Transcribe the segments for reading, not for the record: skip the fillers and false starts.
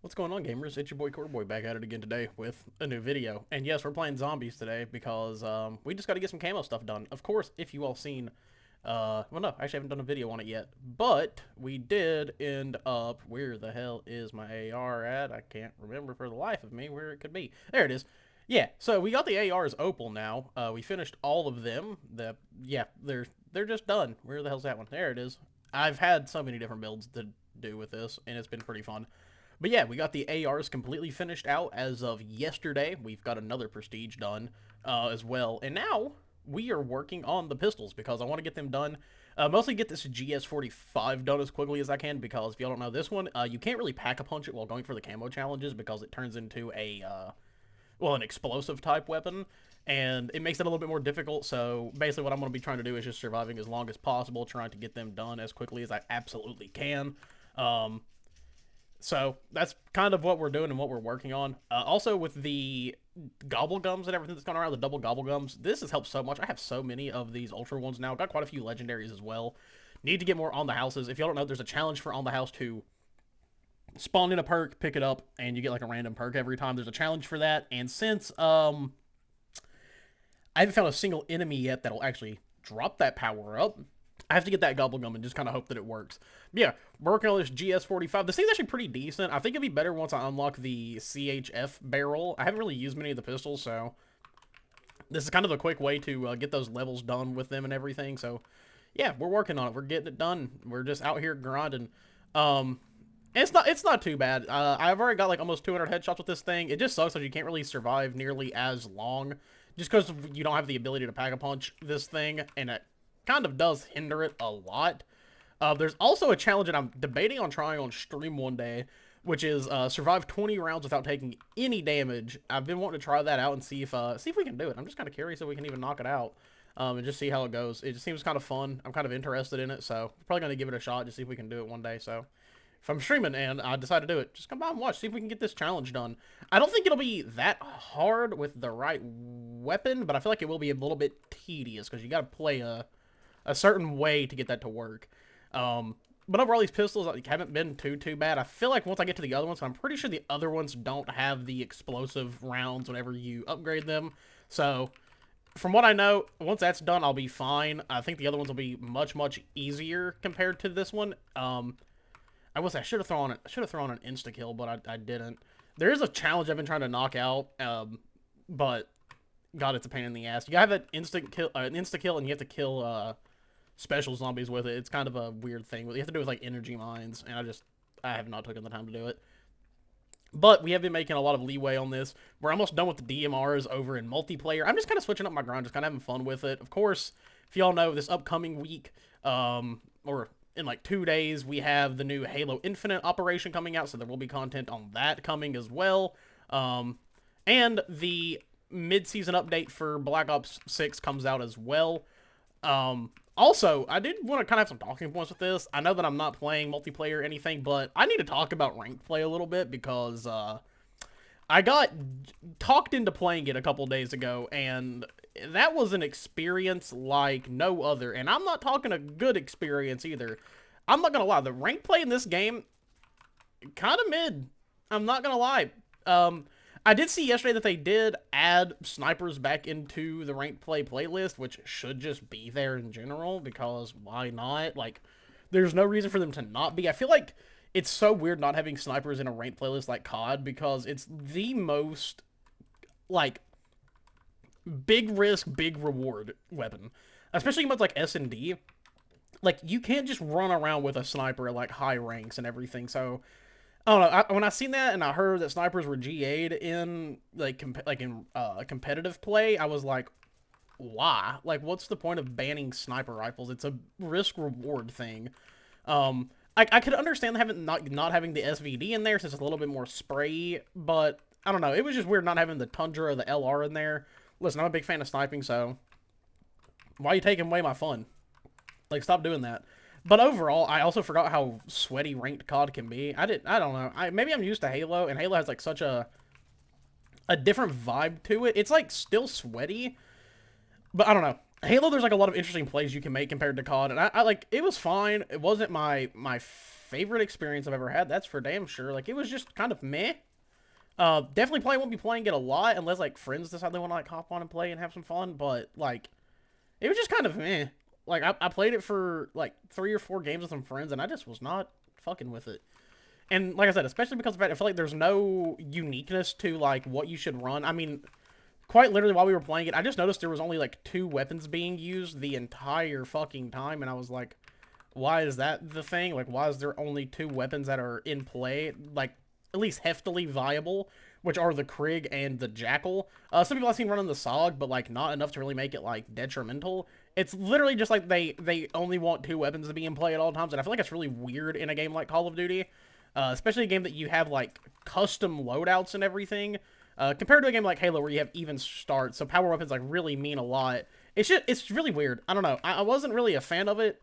What's going on, gamers? It's your boy Coreboy back at it again today with a new video. And yes, we're playing zombies today because we just got to get some camo stuff done. Of course, if you all seen, well, no, I actually haven't done a video on it yet, but we did end up. Where the hell is my AR at? I can't remember for the life of me where it could be. There it is. Yeah, so we got the ARs opal now. We finished all of them. Yeah, they're just done. Where the hell's that one? There it is. I've had so many different builds to do with this, and it's been pretty fun. But yeah, we got the ARs completely finished out as of yesterday. We've got another prestige done as well. And now we are working on the pistols because I want to get them done. Mostly get this GS45 done as quickly as I can because if y'all don't know this one, you can't really pack-a-punch it while going for the camo challenges because it turns into a, well, an explosive type weapon. And it makes it a little bit more difficult. So basically what I'm going to be trying to do is just surviving as long as possible, trying to get them done as quickly as I absolutely can. So that's kind of what we're doing and what we're working on. Also, with the gobble gums and everything that's going around, the double gobble gums, this has helped so much. I have so many of these ultra ones now. Got quite a few legendaries as well. Need to get more on the houses. If y'all don't know, there's a challenge for on the house to spawn in a perk, pick it up, and you get like a random perk every time. There's a challenge for that. And since I haven't found a single enemy yet that'll actually drop that power up, I have to get that Gobblegum and just kind of hope that it works. But yeah, working on this GS45. This thing's actually pretty decent. I think it'd be better once I unlock the CHF barrel. I haven't really used many of the pistols, so this is kind of a quick way to get those levels done with them and everything. So yeah, we're working on it. We're getting it done. We're just out here grinding. It's not too bad. I've already got like almost 200 headshots with this thing. It just sucks that you can't really survive nearly as long just because you don't have the ability to pack-a-punch this thing, and it kind of does hinder it a lot. There's also a challenge that I'm debating on trying on stream one day, which is survive 20 rounds without taking any damage. I've been wanting to try that out and see if we can do it. I'm just kind of curious if we can even knock it out, and just see how it goes. It just seems kind of fun. I'm kind of interested in it, so I'm probably going to give it a shot, just see if we can do it one day. So if I'm streaming and I decide to do it, just come by and watch, see if we can get this challenge done. I don't think it'll be that hard with the right weapon, but I feel like it will be a little bit tedious because you got to play a certain way to get that to work. But overall, these pistols haven't been too bad. I feel like once I get to the other ones, I'm pretty sure the other ones don't have the explosive rounds whenever you upgrade them. So from what I know, once that's done, I'll be fine. I think the other ones will be much easier compared to this one. I will say I should have thrown an insta kill, but I didn't. There is a challenge I've been trying to knock out, but God, it's a pain in the ass. You have an instant kill, and you have to kill special zombies with it. It's kind of a weird thing. You have to do it with like energy mines, and I have not taken the time to do it. But we have been making a lot of leeway on this. We're almost done with the DMRs over in multiplayer. I'm just kind of switching up my grind, just kind of having fun with it. Of course, if y'all know, this upcoming week, or in like 2 days, we have the new Halo Infinite operation coming out, so there will be content on that coming as well. And the mid-season update for Black Ops 6 comes out as well. Also, I did want to kind of have some talking points with this. I know that I'm not playing multiplayer or anything, but I need to talk about ranked play a little bit because I got talked into playing it a couple days ago, and that was an experience like no other. And I'm not talking a good experience either. I'm not going to lie. The ranked play in this game, kind of mid. I'm not going to lie. I did see yesterday that they did add snipers back into the ranked play playlist, which should just be there in general, because why not? Like, there's no reason for them to not be. I feel like it's so weird not having snipers in a ranked playlist like COD, because it's the most, like, big risk, big reward weapon. Especially about, like, S&D. Like, you can't just run around with a sniper at, like, high ranks and everything, so I don't know. When I seen that and I heard that snipers were GA'd in competitive play, I was like, why? Like, what's the point of banning sniper rifles? It's a risk reward thing. I could understand having not having the SVD in there since it's a little bit more spray, but I don't know. It was just weird not having the Tundra or the LR in there. Listen, I'm a big fan of sniping, so why are you taking away my fun? Like, stop doing that. But overall, I also forgot how sweaty ranked COD can be. I don't know. Maybe I'm used to Halo, and Halo has like such a different vibe to it. It's like still sweaty, but I don't know. Halo, there's like a lot of interesting plays you can make compared to COD, and I like it was fine. It wasn't my favorite experience I've ever had. That's for damn sure. Like it was just kind of meh. Definitely probably won't be playing it a lot unless like friends decide they want to like hop on and play and have some fun. But like it was just kind of meh. Like I played it for like 3 or 4 games with some friends, and I just was not fucking with it. And like I said, especially because of that, I feel like there's no uniqueness to like what you should run. I mean, quite literally while we were playing it, I just noticed there was only like 2 weapons being used the entire fucking time, and I was like, why is that the thing? Like, why is there only 2 weapons that are in play, like at least heftily viable, which are the Krig and the Jackal? Some people I've seen running the Sog, but like not enough to really make it like detrimental. It's literally just like they only want 2 weapons to be in play at all times, and I feel like it's really weird in a game like Call of Duty, especially a game that you have like custom loadouts and everything. Compared to a game like Halo where you have even starts, so power weapons like really mean a lot. It's really weird. I don't know. I wasn't really a fan of it.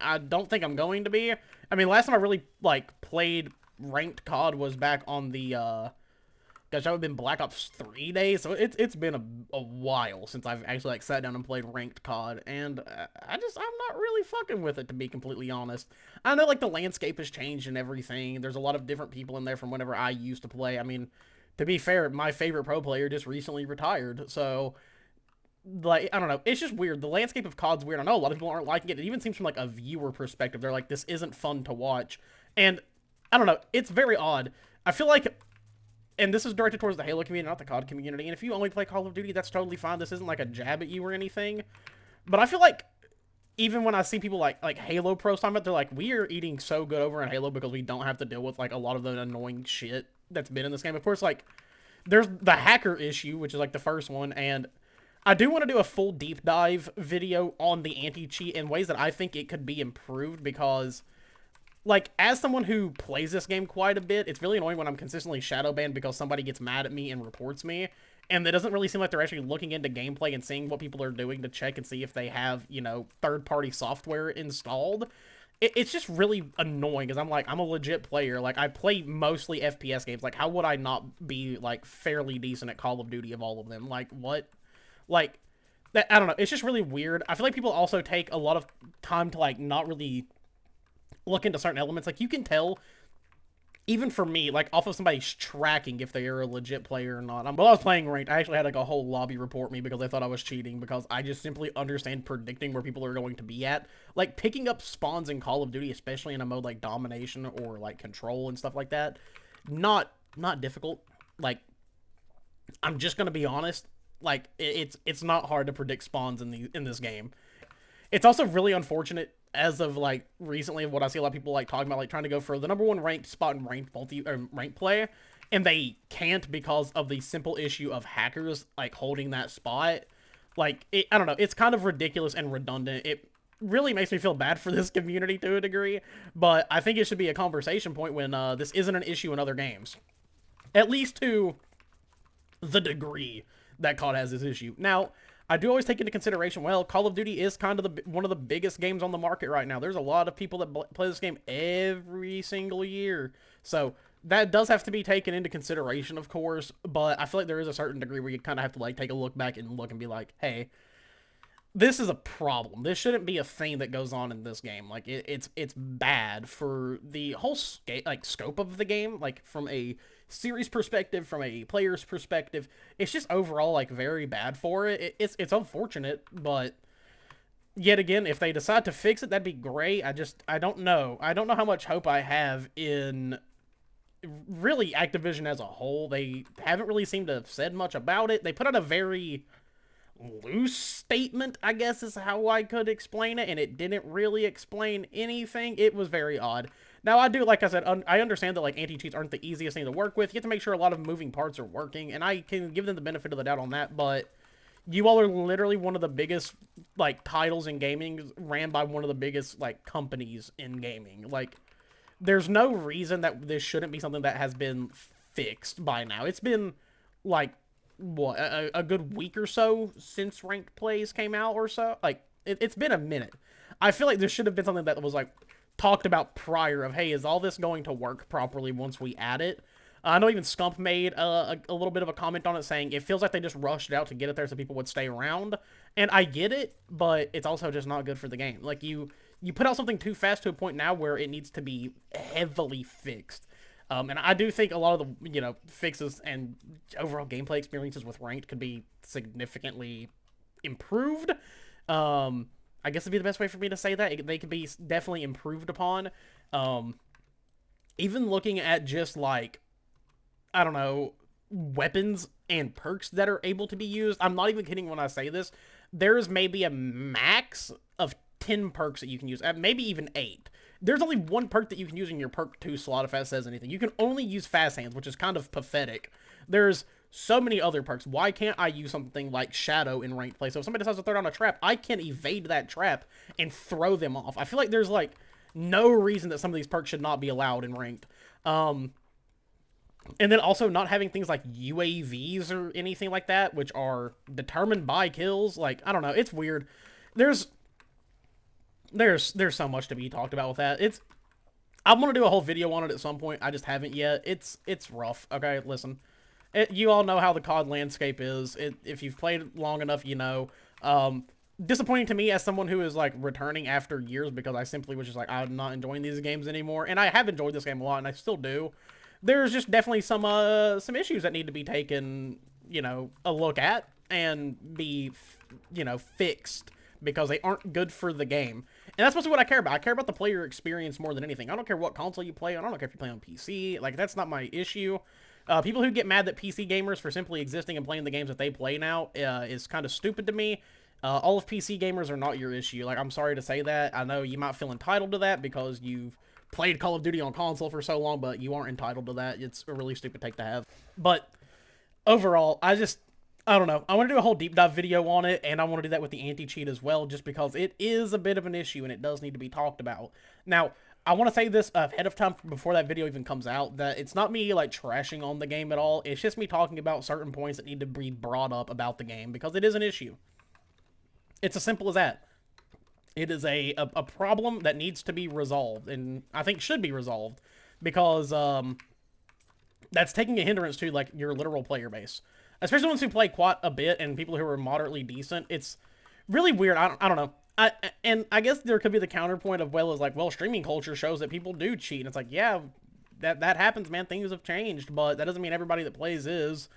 I don't think I'm going to be. I mean, last time I really like played ranked COD was back on the gosh, that would have been Black Ops 3 days. So it's been a while since I've actually like sat down and played ranked COD, and I'm not really fucking with it, to be completely honest. I know like the landscape has changed and everything. There's a lot of different people in there from whenever I used to play. I mean, to be fair, my favorite pro player just recently retired, so like I don't know, it's just weird. The landscape of COD's weird. I know a lot of people aren't liking it. It even seems from like a viewer perspective, they're like, this isn't fun to watch, and I don't know, it's very odd. I feel like, and this is directed towards the Halo community, not the COD community, and if you only play Call of Duty, that's totally fine. This isn't like a jab at you or anything, but I feel like even when I see people like Halo pros talking about, they're like, we are eating so good over in Halo because we don't have to deal with like a lot of the annoying shit that's been in this game. Of course, like there's the hacker issue, which is like the first one, and I do want to do a full deep dive video on the anti-cheat in ways that I think it could be improved, because like as someone who plays this game quite a bit, it's really annoying when I'm consistently shadow banned because somebody gets mad at me and reports me, and it doesn't really seem like they're actually looking into gameplay and seeing what people are doing to check and see if they have, you know, third-party software installed. It's just really annoying, because I'm like, I'm a legit player. Like, I play mostly FPS games. Like, how would I not be, like, fairly decent at Call of Duty of all of them? Like, what? Like, that, I don't know. It's just really weird. I feel like people also take a lot of time to, like, not really look into certain elements. Like, you can tell, even for me, like, off of somebody's tracking if they are a legit player or not. While I was playing ranked, I actually had, like, a whole lobby report me because they thought I was cheating, because I just simply understand predicting where people are going to be at. Like, picking up spawns in Call of Duty, especially in a mode like Domination or, like, Control and stuff like that, not difficult. Like, I'm just gonna be honest, like, it's not hard to predict spawns in this game. It's also really unfortunate, as of like recently, what I see a lot of people like talking about, like trying to go for the #1 ranked spot in ranked ranked play, and they can't because of the simple issue of hackers like holding that spot. Like, I don't know, it's kind of ridiculous and redundant. It really makes me feel bad for this community to a degree, but I think it should be a conversation point when this isn't an issue in other games, at least to the degree that COD has this issue. Now, I do always take into consideration, well, Call of Duty is kind of one of the biggest games on the market right now. There's a lot of people that play this game every single year. So that does have to be taken into consideration, of course, but I feel like there is a certain degree where you kind of have to like take a look back and look and be like, hey, this is a problem. This shouldn't be a thing that goes on in this game. Like, it's bad for the whole scope of the game, like from a series perspective, from a player's perspective. It's just overall like very bad for it. It's unfortunate, but yet again, if they decide to fix it, that'd be great. I don't know. I don't know how much hope I have in really Activision as a whole. They haven't really seemed to have said much about it. They put out a very loose statement, I guess is how I could explain it, and it didn't really explain anything. It was very odd. Now, I do, like I said, I understand that like anti-cheats aren't the easiest thing to work with. You have to make sure a lot of moving parts are working, and I can give them the benefit of the doubt on that, but you all are literally one of the biggest like titles in gaming ran by one of the biggest like companies in gaming. Like, there's no reason that this shouldn't be something that has been fixed by now. It's been like what, a good week or so since ranked plays came out or so. Like, it's been a minute. I feel like there should have been something that was like talked about prior of, hey, is all this going to work properly once we add it? I know even Scump made a little bit of a comment on it saying it feels like they just rushed it out to get it there so people would stay around. And I get it, but it's also just not good for the game. Like, you put out something too fast to a point now where it needs to be heavily fixed. And I do think a lot of the, fixes and overall gameplay experiences with ranked could be significantly improved. I guess it'd be the best way for me to say that. They could be definitely improved upon. Even looking at just, like, I don't know, weapons and perks that are able to be used. I'm not even kidding when I say this. There's maybe a max of 10 perks that you can use, maybe even 8. There's only one perk that you can use in your perk 2 slot, if that says anything. You can only use fast hands, which is kind of pathetic. There's so many other perks. Why can't I use something like Shadow in ranked play? So if somebody decides to throw down a trap, I can evade that trap and throw them off. I feel like there's, like, no reason that some of these perks should not be allowed in ranked. And then also not having things like UAVs or anything like that, which are determined by kills. Like, I don't know. It's weird. There's so much to be talked about with that. I want to do a whole video on it at some point. I just haven't yet. It's rough. Okay, listen. You all know how the COD landscape is. If you've played long enough, you know. Disappointing to me as someone who is, like, returning after years because I simply was just like, I'm not enjoying these games anymore. And I have enjoyed this game a lot, and I still do. There's just definitely some issues that need to be taken, a look at and be, fixed because they aren't good for the game. And that's mostly what I care about. I care about the player experience more than anything. I don't care what console you play on. I don't care if you play on PC. Like, that's not my issue. People who get mad that PC gamers for simply existing and playing the games that they play now is kind of stupid to me. All of PC gamers are not your issue. Like, I'm sorry to say that. I know you might feel entitled to that because you've played Call of Duty on console for so long, but you aren't entitled to that. It's a really stupid take to have. But overall, I don't know. I want to do a whole deep dive video on it, and I want to do that with the anti-cheat as well, just because it is a bit of an issue, and it does need to be talked about. Now, I want to say this ahead of time before that video even comes out, that it's not me, like, trashing on the game at all. It's just me talking about certain points that need to be brought up about the game, because it is an issue. It's as simple as that. It is a problem that needs to be resolved, and I think should be resolved, because that's taking a hindrance to, like, your literal player base. Especially ones who play quite a bit and people who are moderately decent. It's really weird. I don't know. And I guess there could be the counterpoint of, well, streaming culture shows that people do cheat. And it's like, yeah, that happens, man. Things have changed, but that doesn't mean everybody that plays is.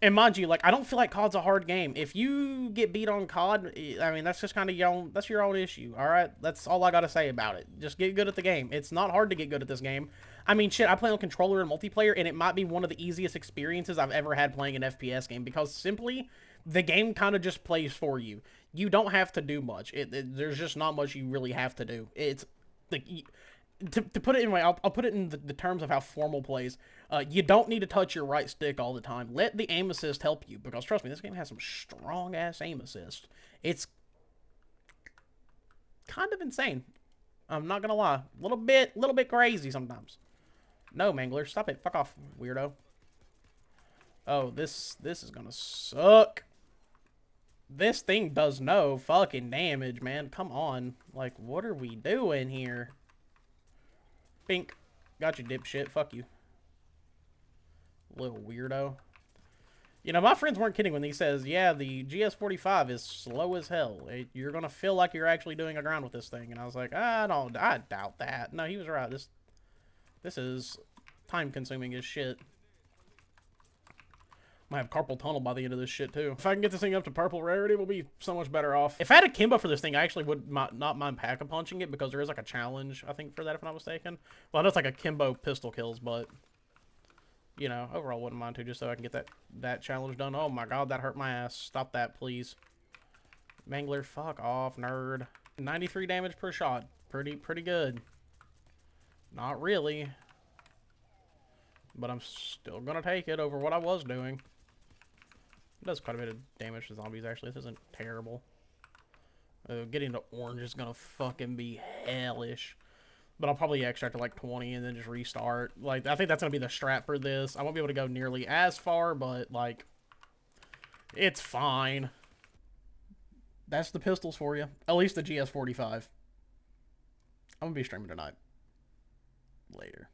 And mind you, like, I don't feel like COD's a hard game. If you get beat on COD, I mean, that's just kind of that's your own issue, all right? That's all I got to say about it. Just get good at the game. It's not hard to get good at this game. I mean, shit, I play on controller and multiplayer, and it might be one of the easiest experiences I've ever had playing an FPS game, because simply, the game kind of just plays for you. You don't have to do much. There's just not much you really have to do. It's, like, to put it in way, I'll put it in the terms of how Formal plays. You don't need to touch your right stick all the time. Let the aim assist help you, because trust me, this game has some strong ass aim assist. It's kind of insane. I'm not gonna lie, little bit crazy sometimes. No, Mangler, stop it. Fuck off, weirdo. Oh, this is gonna suck. This thing does no fucking damage, man. Come on, like, what are we doing here? Pink. Got you, dipshit. Fuck you. Little weirdo. You know, my friends weren't kidding when he says, yeah, the GS45 is slow as hell. You're going to feel like you're actually doing a grind with this thing. And I was like, I doubt that. No, he was right. This is time-consuming as shit. Might have carpal tunnel by the end of this shit, too. If I can get this thing up to purple rarity, we'll be so much better off. If I had a Kimbo for this thing, I actually would not mind pack-a-punching it, because there is, like, a challenge, I think, for that, if I'm not mistaken. Well, I know it's, like, a Kimbo pistol kills, but, you know, overall, wouldn't mind, too, just so I can get that challenge done. Oh, my God, that hurt my ass. Stop that, please. Mangler, fuck off, nerd. 93 damage per shot. Pretty good. Not really. But I'm still gonna take it over what I was doing. It does quite a bit of damage to zombies, actually. This isn't terrible. Getting to orange is gonna fucking be hellish. But I'll probably extract to like 20 and then just restart. Like, I think that's gonna be the strat for this. I won't be able to go nearly as far, but, like, it's fine. That's the pistols for you. At least the GS45. I'm gonna be streaming tonight. Later.